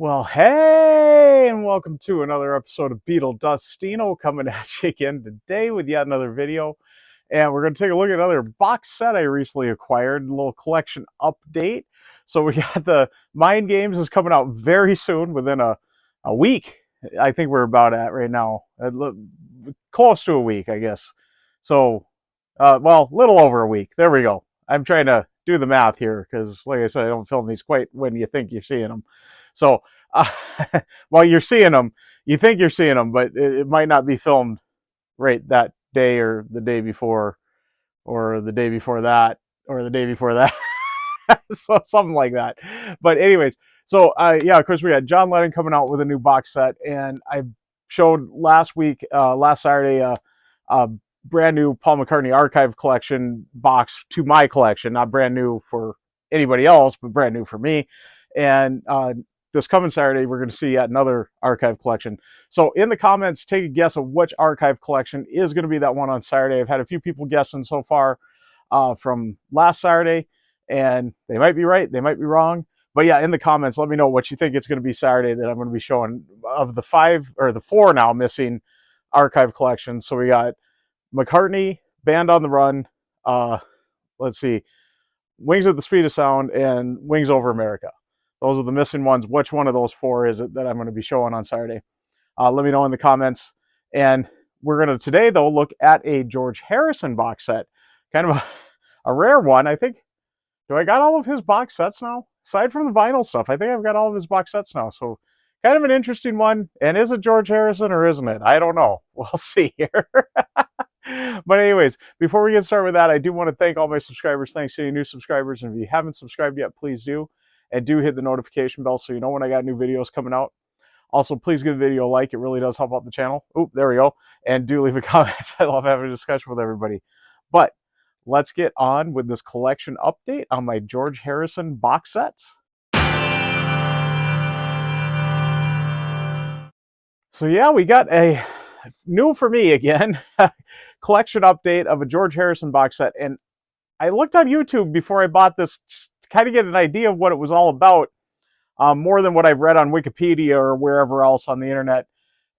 Well, hey, and welcome to another episode of Beetle Dustino coming at you again today with yet another video. And we're going to take a look at another box set I recently acquired, a little collection update. So we got the Mind Games is coming out very soon, within a week. I think we're about at right now, close to a week, I guess. So, well, little over a week. There we go. I'm trying to do the math here because, like I said, I don't film these quite when you think you're seeing them. So, uh, while you're seeing them, you think you're seeing them, but it might not be filmed right that day or the day before or the day before that or the day before that. So something like that. But anyways, so yeah, of course we got John Lennon coming out with a new box set, and I showed last week, last Saturday, a brand new Paul McCartney archive collection box to my collection, not brand new for anybody else, but brand new for me. And this coming Saturday, we're going to see yet another archive collection. So in the comments, take a guess of which archive collection is going to be that one on Saturday. I've had a few people guessing so far from last Saturday, and they might be right, they might be wrong. But yeah, in the comments, let me know what you think it's going to be Saturday that I'm going to be showing of the four now missing archive collections. So we got McCartney, Band on the Run, let's see, Wings at the Speed of Sound, and Wings Over America. Those are the missing ones. Which one of those four is it that I'm going to be showing on Saturday? Let me know in the comments. And we're going to today, though, look at a George Harrison box set. Kind of a rare one. I think, do I got all of his box sets now? Aside from the vinyl stuff, I think I've got all of his box sets now. So kind of an interesting one. And is it George Harrison or isn't it? I don't know. We'll see here. But anyways, before we get started with that, I do want to thank all my subscribers. Thanks to any new subscribers. And if you haven't subscribed yet, please do. And do hit the notification bell so you know when I got new videos coming out. Also, please give the video a like. It really does help out the channel. Oop, there we go. And do leave a comment. I love having a discussion with everybody. But let's get on with this collection update on my George Harrison box sets. So yeah, we got a new for me again collection update of a George Harrison box set. And I looked on YouTube before I bought this to kind of get an idea of what it was all about, more than what I've read on Wikipedia or wherever else on the internet.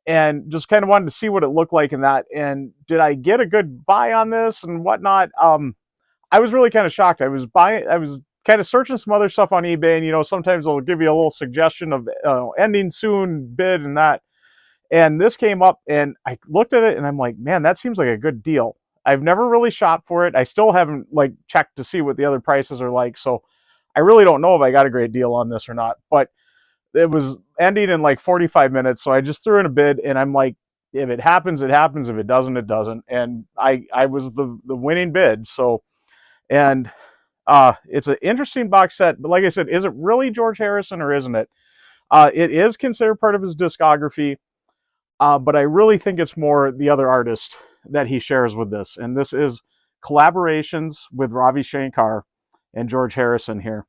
And just kind of wanted to see what it looked like in that. And did I get a good buy on this and whatnot? I was really kind of shocked. I was kind of searching some other stuff on eBay, and sometimes they'll give you a little suggestion of ending soon bid and that. And this came up, and I looked at it, and I'm like, man, that seems like a good deal. I've never really shopped for it. I still haven't checked to see what the other prices are like, so I really don't know if I got a great deal on this or not. But it was ending in 45 minutes, so I just threw in a bid, and I'm like, if it happens, it happens. If it doesn't, it doesn't. And I was the winning bid. So, and it's an interesting box set. But like I said, is it really George Harrison or isn't it? It is considered part of his discography. But I really think it's more the other artist that he shares with this. And this is collaborations with Ravi Shankar and George Harrison here.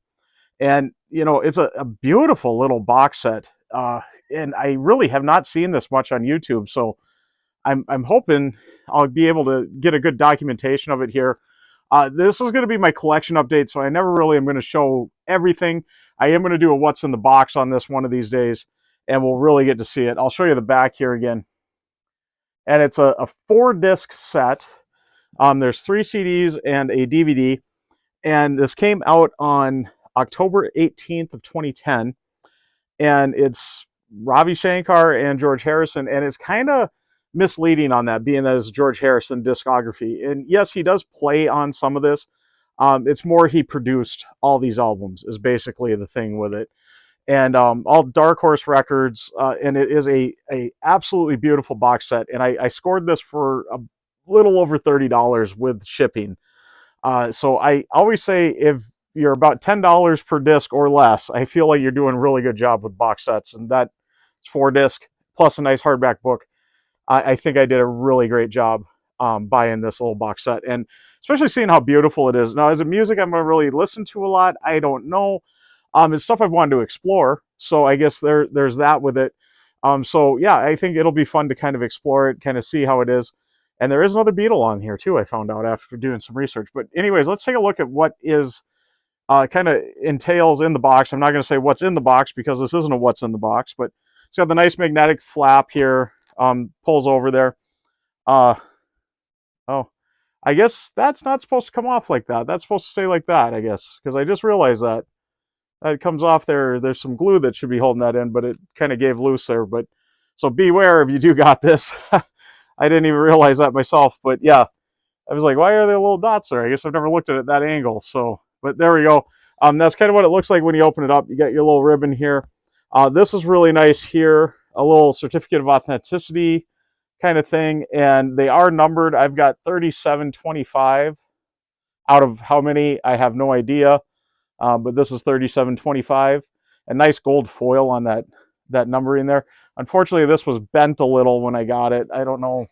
And, it's a beautiful little box set. And I really have not seen this much on YouTube. So I'm hoping I'll be able to get a good documentation of it here. This is going to be my collection update, so I never really am going to show everything. I am going to do a what's in the box on this one of these days, and we'll really get to see it. I'll show you the back here again. And it's a 4-disc set. There's 3 CDs and a DVD. And this came out on October 18th of 2010. And it's Ravi Shankar and George Harrison. And it's kind of misleading on that, being that it's George Harrison discography. And yes, he does play on some of this. It's more he produced all these albums is basically the thing with it. And all Dark Horse Records, and it is a absolutely beautiful box set. And I scored this for a little over $30 with shipping. So I always say if you're about $10 per disc or less, I feel like you're doing a really good job with box sets. And that's 4-disc plus a nice hardback book. I think I did a really great job buying this little box set, and especially seeing how beautiful it is. Now, is it music I'm going to really listen to a lot? I don't know. It's stuff I've wanted to explore, so I guess there's that with it. So yeah, I think it'll be fun to kind of explore it, kind of see how it is. And there is another Beatle on here too, I found out after doing some research. But anyways, let's take a look at what is kind of entails in the box. I'm not going to say what's in the box because this isn't a what's in the box, but it's got the nice magnetic flap here, pulls over there. Oh, I guess that's not supposed to come off like that. That's supposed to stay like that, I guess, because I just realized that. It comes off there. There's some glue that should be holding that in, but it kind of gave loose there. But so beware if you do got this. I didn't even realize that myself, but yeah, I was like, why are there little dots there? I guess I've never looked at it that angle. So, but there we go. That's kind of what it looks like when you open it up. You got your little ribbon here. This is really nice here. A little certificate of authenticity kind of thing, and they are numbered. I've got 3725 out of how many, I have no idea, but this is 3725. A nice gold foil on that numbering there. Unfortunately, this was bent a little when I got it. I don't know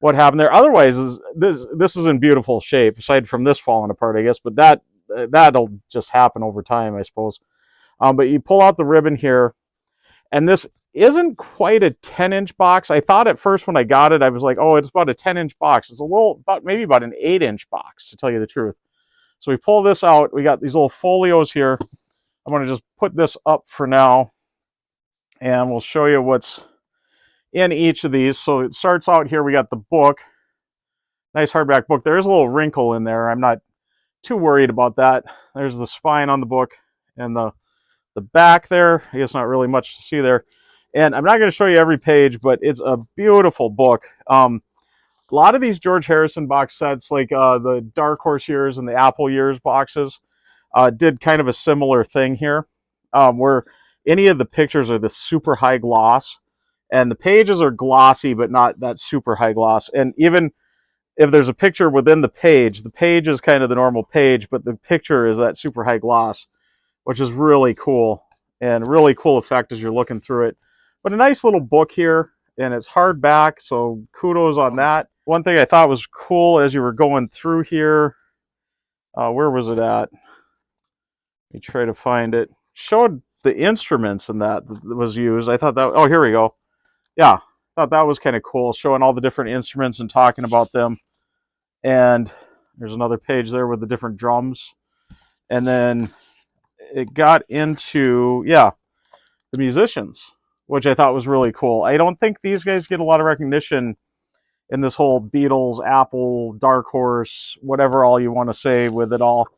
what happened there. Otherwise, this is in beautiful shape, aside from this falling apart, I guess, but that'll just happen over time, I suppose. But you pull out the ribbon here, and this isn't quite a 10-inch box. I thought at first when I got it, I was like, oh, it's about a 10-inch box. It's a little, maybe about an 8-inch box, to tell you the truth. So we pull this out. We got these little folios here. I'm going to just put this up for now, and we'll show you what's in each of these. So it starts out here. We got the book. Nice hardback book. There is a little wrinkle in there. I'm not too worried about that. There's the spine on the book, and the back there. I guess not really much to see there. And I'm not going to show you every page, but it's a beautiful book. A lot of these George Harrison box sets, like the Dark Horse years and the Apple years boxes, did kind of a similar thing here, where any of the pictures are the super high gloss, and the pages are glossy, but not that super high gloss. And even if there's a picture within the page is kind of the normal page, but the picture is that super high gloss, which is really cool, and really cool effect as you're looking through it. But a nice little book here, and it's hardback, so kudos on that. One thing I thought was cool as you were going through here, where was it at? Let me try to find it. Showed the instruments and that was used. I thought that, oh, here we go. Yeah, thought that was kind of cool, showing all the different instruments and talking about them. And there's another page there with the different drums. And then it got into, yeah, the musicians, which I thought was really cool. I don't think these guys get a lot of recognition in this whole Beatles, Apple, Dark Horse, whatever all you want to say with it all.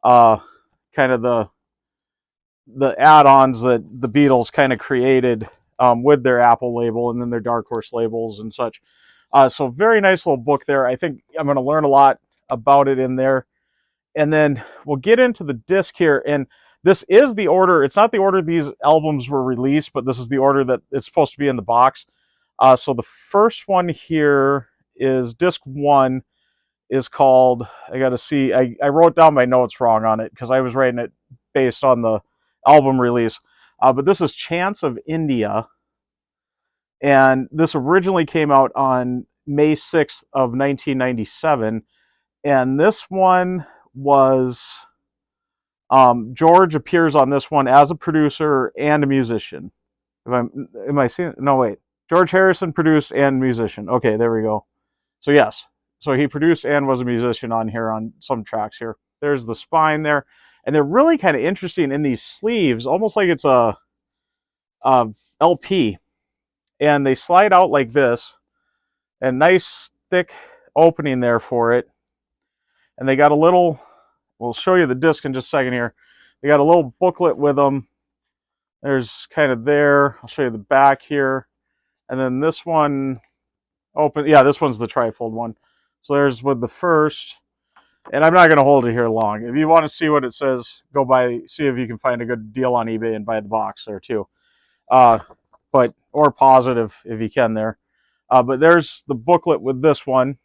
Kind of the add-ons that the Beatles kind of created with their Apple label and then their Dark Horse labels and such. So very nice little book there. I think I'm going to learn a lot about it in there. And then we'll get into the disc here. And this is the order. It's not the order these albums were released, but this is the order that it's supposed to be in the box. So the first one here is disc 1, is called, I got to see, I wrote down my notes wrong on it because I was writing it based on the album release. But this is Chants of India. And this originally came out on May 6th of 1997. And this one was, George appears on this one as a producer and a musician. Am I seeing? No, wait. George Harrison produced and musician. Okay, there we go. So yes, so he produced and was a musician on here on some tracks here. There's the spine there, and they're really kind of interesting in these sleeves, almost like it's a LP, and they slide out like this, and nice thick opening there for it. And they got a little, we'll show you the disc in just a second here. They got a little booklet with them. There's kind of there. I'll show you the back here. And then this one open, yeah, this one's the trifold one. So there's with the first, and I'm not going to hold it here long. If you want to see what it says, go by, see if you can find a good deal on eBay and buy the box there too. But, or positive if you can there. But there's the booklet with this one.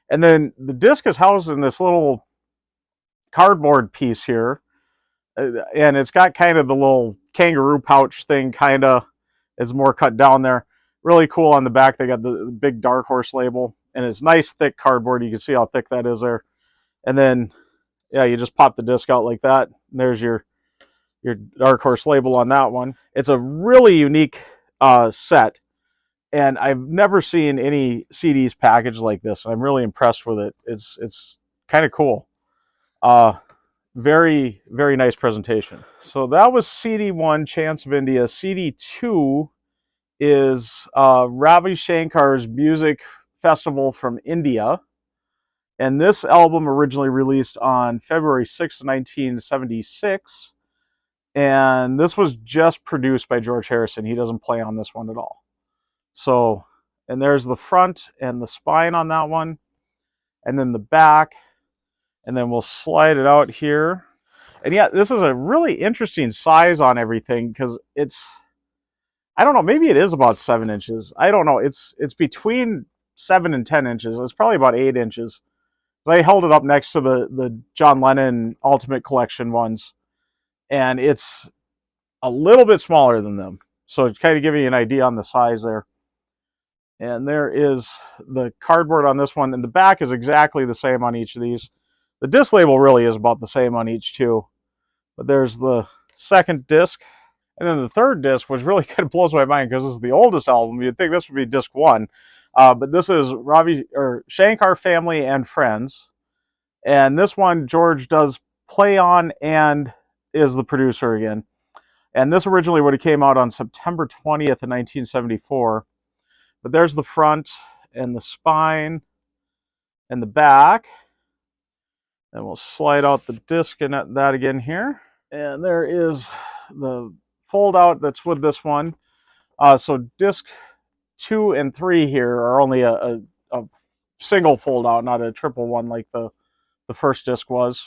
And then the disc is housed in this little cardboard piece here. And it's got kind of the little kangaroo pouch thing, kind of is more cut down there. Really cool on the back. They got the big Dark Horse label, and it's nice thick cardboard. You can see how thick that is there. And then, yeah, you just pop the disc out like that. And there's your Dark Horse label on that one. It's a really unique set, and I've never seen any CDs packaged like this. I'm really impressed with it. It's kind of cool. Very, very nice presentation. So that was CD1, Chants of India. CD2 is Ravi Shankar's Music Festival from India. And this album originally released on February 6, 1976. And this was just produced by George Harrison. He doesn't play on this one at all. So, and there's the front and the spine on that one. And then the back. And then we'll slide it out here. And yeah, this is a really interesting size on everything because it's, I don't know, maybe it is about 7 inches. I don't know. It's between 7 and 10 inches. It's probably about 8 inches. I held it up next to the John Lennon Ultimate Collection ones, and it's a little bit smaller than them. So it's kind of giving you an idea on the size there. And there is the cardboard on this one, and the back is exactly the same on each of these. The disc label really is about the same on each too. But there's the second disc. And then the third disc, which really kind of blows my mind because this is the oldest album. You'd think this would be disc 1. But this is Shankar Family and Friends. And this one, George does play on and is the producer again. And this originally would have came out on September 20th of 1974. But there's the front and the spine and the back. And we'll slide out the disc and that again here. And there is the fold out that's with this one. So disc 2 and 3 here are only a single fold out, not a triple one like the first disc was.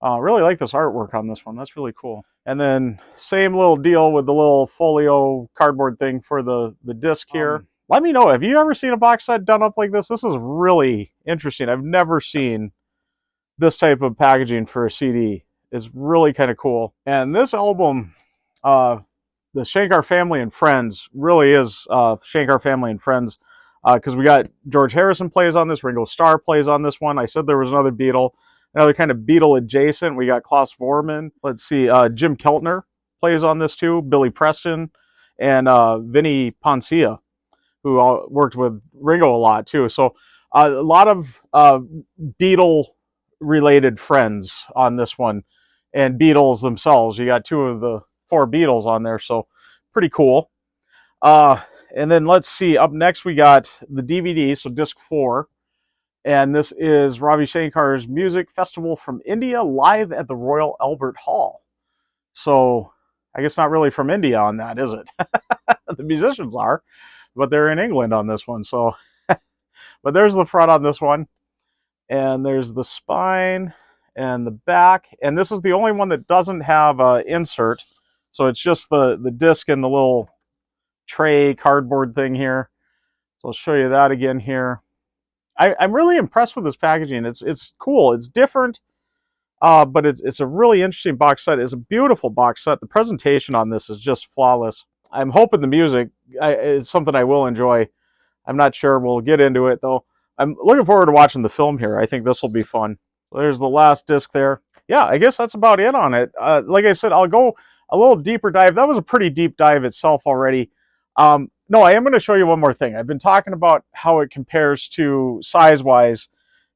Really like this artwork on this one. That's really cool. And then same little deal with the little folio cardboard thing for the disc here. Let me know, have you ever seen a box set done up like this? This is really interesting. I've never seen this type of packaging for a CD. It's really kind of cool. And this album, the Shankar Family and Friends, really is Shankar Family and Friends, because we got George Harrison plays on this, Ringo Starr plays on this one. I said there was another Beatle, another kind of Beatle adjacent. We got Klaus Vormann. Let's see, Jim Keltner plays on this too, Billy Preston, and Vinnie Poncia, who worked with Ringo a lot too. So a lot of Beatle-related friends on this one, and Beatles themselves. You got 2 of the 4 Beatles on there, so pretty cool. And then let's see, up next we got the DVD, so disc 4. And this is Ravi Shankar's Music Festival from India, live at the Royal Albert Hall. So I guess not really from India on that, is it? The musicians are, but they're in England on this one. So, but there's the front on this one. And there's the spine and the back. And this is the only one that doesn't have an insert. So it's just the disc and the little tray cardboard thing here. So I'll show you that again here. I'm really impressed with this packaging. It's cool. It's different, but it's a really interesting box set. It's a beautiful box set. The presentation on this is just flawless. I'm hoping the music is something I will enjoy. I'm not sure. We'll get into it, though. I'm looking forward to watching the film here. I think this will be fun. So there's the last disc there. Yeah, I guess that's about it on it. Like I said, I'll go a little deeper dive. That was a pretty deep dive itself already. No, I am going to show you one more thing. I've been talking about how it compares to size-wise,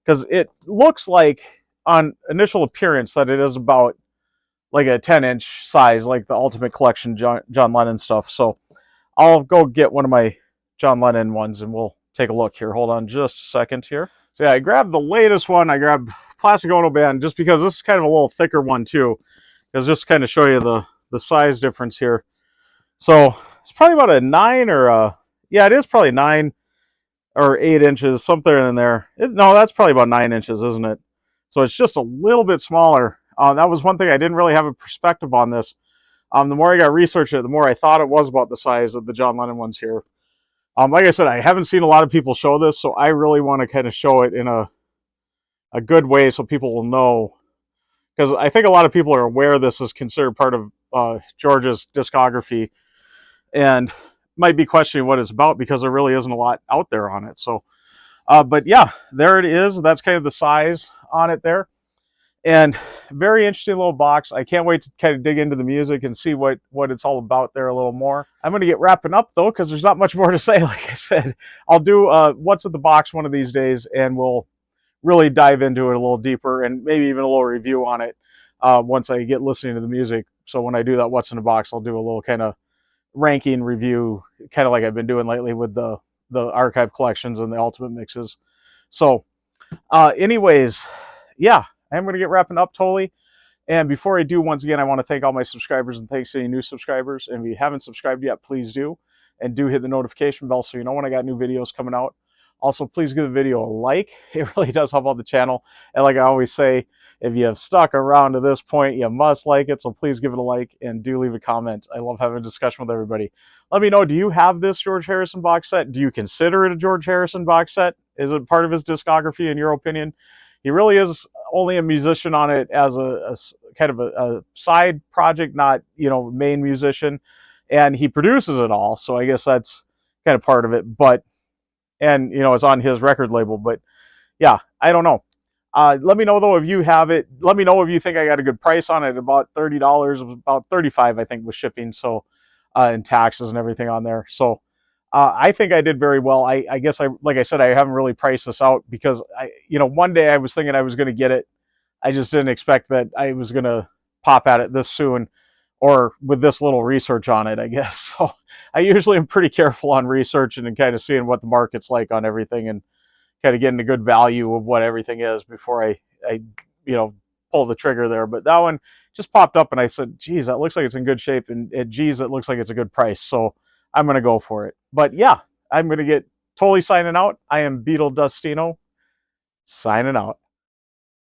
because it looks like on initial appearance that it is about like a 10-inch size, like the Ultimate Collection John Lennon stuff. So I'll go get one of my John Lennon ones and we'll take a look here. Hold on just a second here. So yeah, I grabbed the latest one. I grabbed Plastic Ono Band just because this is kind of a little thicker one too, because just kind of show you the size difference here. So it's probably about a 9 or yeah, it is probably 9 or 8 inches, something in there. No, that's probably about 9 inches, isn't it? So it's just a little bit smaller. That was one thing I didn't really have a perspective on this. The more I got researched it, the more I thought it was about the size of the John Lennon ones here. Like I said, I haven't seen a lot of people show this, so I really want to kind of show it in a good way so people will know. Because I think a lot of people are aware this is considered part of George's discography and might be questioning what it's about because there really isn't a lot out there on it. So, but yeah, there it is. That's kind of the size on it there. And very interesting little box. I can't wait to kind of dig into the music and see what it's all about there a little more. I'm going to get wrapping up, though, because there's not much more to say. Like I said, I'll do what's in the box one of these days, and we'll really dive into it a little deeper and maybe even a little review on it. once I get listening to the music. So when I do that What's in the Box, I'll do a little kind of ranking review, kind of like I've been doing lately with the archive collections and the ultimate mixes. So, anyways, yeah, I'm going to get wrapping up totally. And before I do, once again, I want to thank all my subscribers and thanks to any new subscribers. And if you haven't subscribed yet, please do. And do hit the notification bell so you know when I got new videos coming out. Also, please give the video a like. It really does help out the channel. And like I always say, if you have stuck around to this point, you must like it. So please give it a like and do leave a comment. I love having a discussion with everybody. Let me know, do you have this George Harrison box set? Do you consider it a George Harrison box set? Is it part of his discography in your opinion? He really is only a musician on it as a kind of a side project, not, main musician. And he produces it all. So I guess that's kind of part of it. But, and, it's on his record label. But yeah, I don't know. Let me know though if you have it. Let me know if you think I got a good price on it. About $30, about $35 I think with shipping, so and taxes and everything on there. So I think I did very well. I guess like I said, I haven't really priced this out because one day I was thinking I was going to get it. I just didn't expect that I was going to pop at it this soon, or with this little research on it, I guess. So I usually am pretty careful on researching and kind of seeing what the market's like on everything, and kind of getting a good value of what everything is before I pull the trigger there. But that one just popped up and I said, geez, that looks like it's in good shape, and geez, it looks like it's a good price. So I'm going to go for it. But yeah, I'm going to get totally signing out. I am Beetle Dustino, signing out.